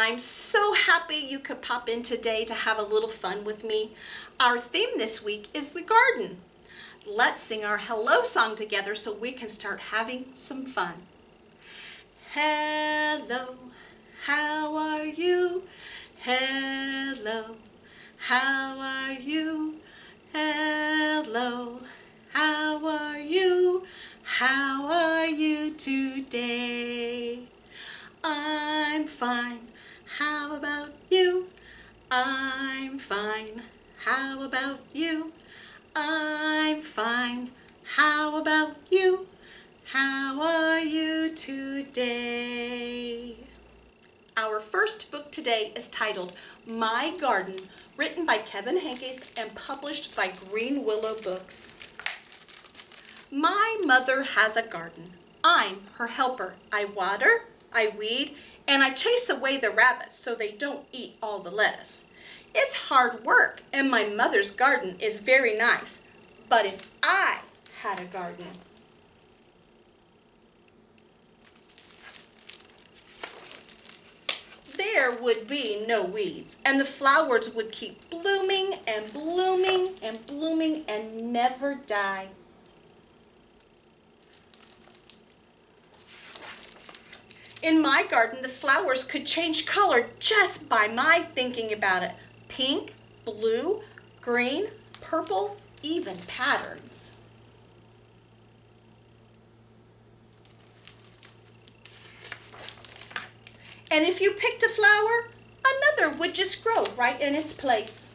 I'm so happy you could pop in today to have a little fun with me. Our theme this week is the garden. Let's sing our hello song together so we can start having some fun. Hello, how are you? Hello, how are you? Hello, how are you? How are you today? I'm fine. How about you? I'm fine. How about you? I'm fine. How about you? How are you today? Our first book today is titled My Garden, written by Kevin Hankes and published by Green Willow Books. My mother has a garden. I'm her helper. I water, I weed, and I chase away the rabbits so they don't eat all the lettuce. It's hard work, and my mother's garden is very nice. But if I had a garden, there would be no weeds, and the flowers would keep blooming and blooming and blooming and never die. In my garden, the flowers could change color just by my thinking about it. Pink, blue, green, purple, even patterns. And if you picked a flower, another would just grow right in its place.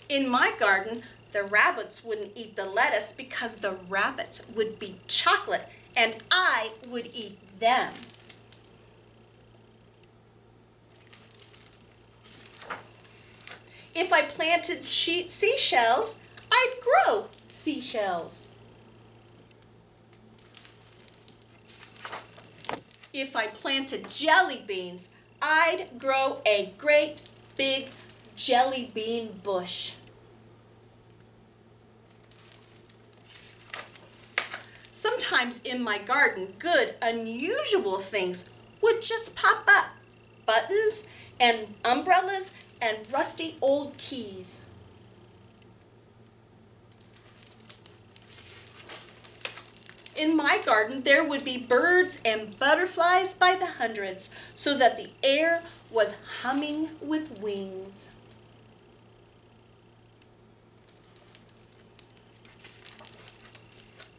In my garden, the rabbits wouldn't eat the lettuce because the rabbits would be chocolate and I would eat them. If I planted seashells, I'd grow seashells. If I planted jelly beans, I'd grow a great big jelly bean bush. Sometimes in my garden, good, unusual things would just pop up. Buttons and umbrellas and rusty old keys. In my garden, there would be birds and butterflies by the hundreds, so that the air was humming with wings.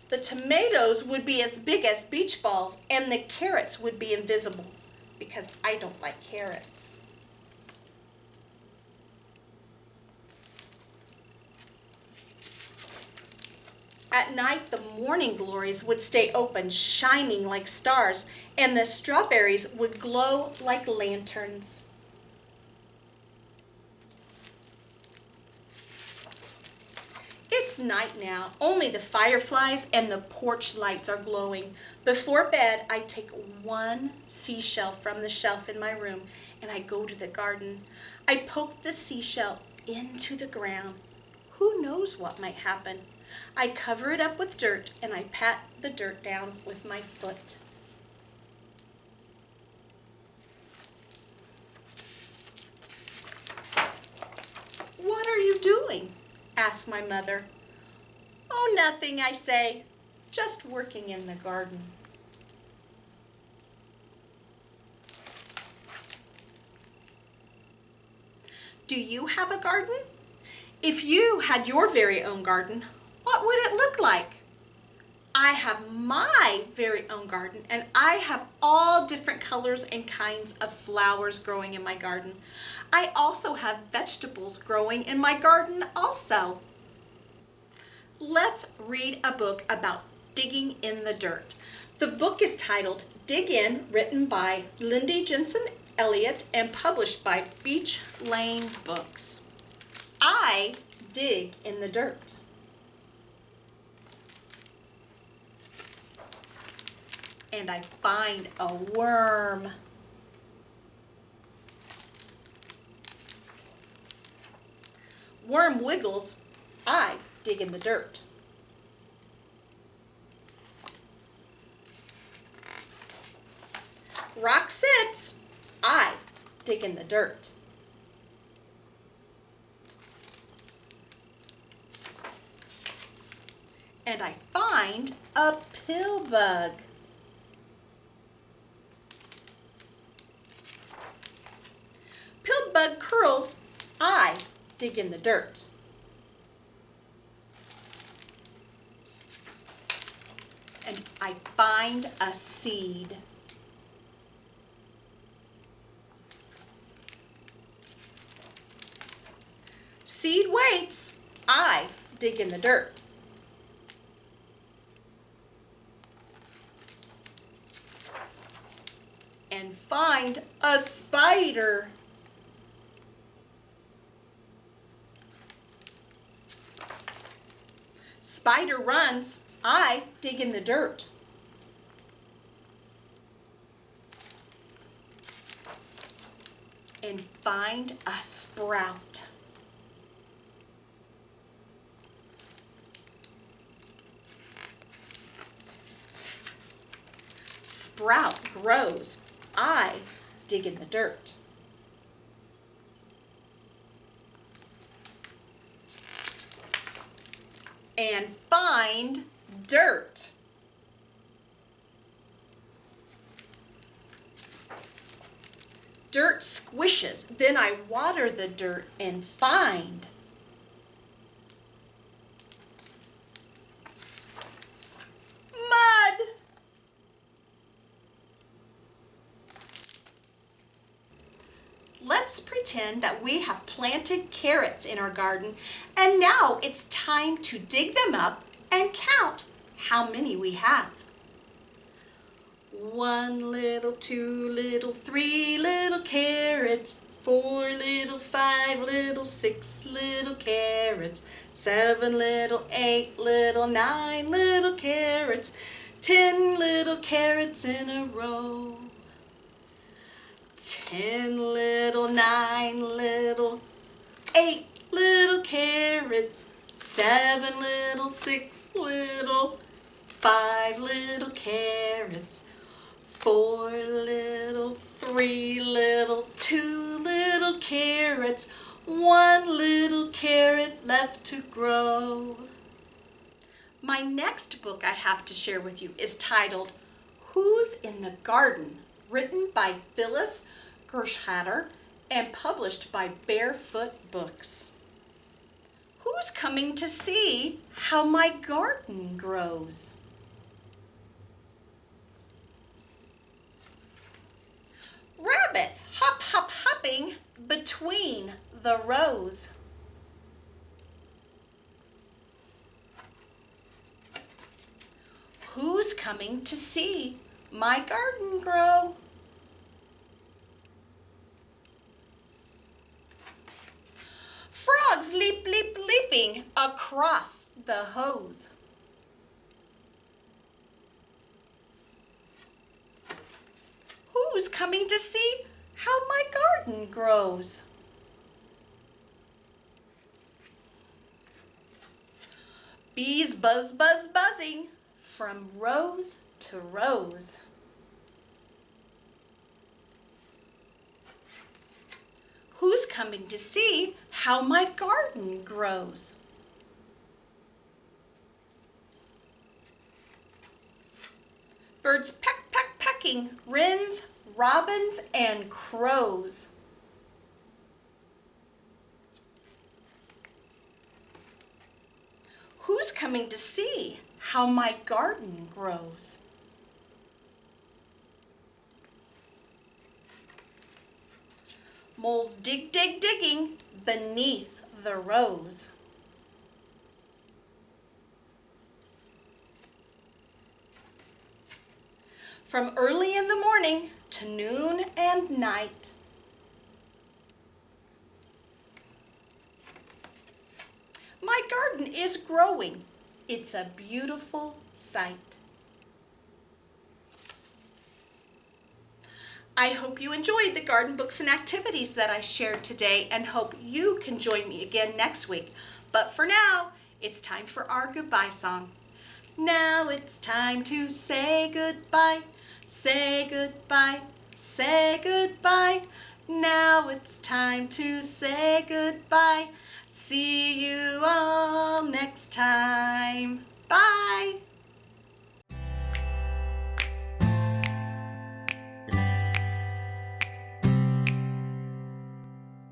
The tomatoes would be as big as beach balls, and the carrots would be invisible, because I don't like carrots. At night, the morning glories would stay open, shining like stars, and the strawberries would glow like lanterns. It's night now. Only the fireflies and the porch lights are glowing. Before bed, I take one seashell from the shelf in my room and I go to the garden. I poke the seashell into the ground. Who knows what might happen? I cover it up with dirt and I pat the dirt down with my foot. What are you doing? Asked my mother. Oh, nothing, I say. Just working in the garden. Do you have a garden? If you had your very own garden, what would it look like? I have my very own garden, and I have all different colors and kinds of flowers growing in my garden. I also have vegetables growing in my garden also. Let's read a book about digging in the dirt. The book is titled Dig In, written by Lindy Jensen Elliott and published by Beach Lane Books. I dig in the dirt. And I find a worm. Worm wiggles. I dig in the dirt. Rock sits, I dig in the dirt. And I find a pill bug. Pill bug curls, I dig in the dirt. And I find a seed. Seed waits, I dig in the dirt. And find a spider. Spider runs, I dig in the dirt. And find a sprout. Sprout grows, I dig in the dirt. And find dirt. Dirt squishes, then I water the dirt and find mud. Let's pretend that we have planted carrots in our garden, and now it's time to dig them up and count how many we have. 1 little, 2 little, 3 little carrots, 4 little, 5 little, 6 little carrots, 7 little, 8 little, 9 little carrots, 10 little carrots in a row. 10 little, 9 little, 8 little carrots, 7 little, 6 little, 5 little carrots, 4 little, 3 little, 2 little carrots, 1 little carrot left to grow. My next book I have to share with you is titled Who's in the Garden? Written by Phyllis Gershatter and published by Barefoot Books. Who's coming to see how my garden grows? Rabbits hop, hop, hopping between the rows. Who's coming to see my garden grow? Frogs leap, leap, leaping across the hose. Who's coming to see how my garden grows? Bees buzz, buzz, buzzing from rose to rose. Who's coming to see how my garden grows? Birds peck, peck, pecking, wrens, robins, and crows. Who's coming to see how my garden grows? Moles dig, dig, digging beneath the rows. From early in the morning to noon and night. My garden is growing. It's a beautiful sight. I hope you enjoyed the garden books and activities that I shared today and hope you can join me again next week. But for now, it's time for our goodbye song. Now it's time to say goodbye, say goodbye. say goodbye. Now it's time to say goodbye. See you all next time. Bye.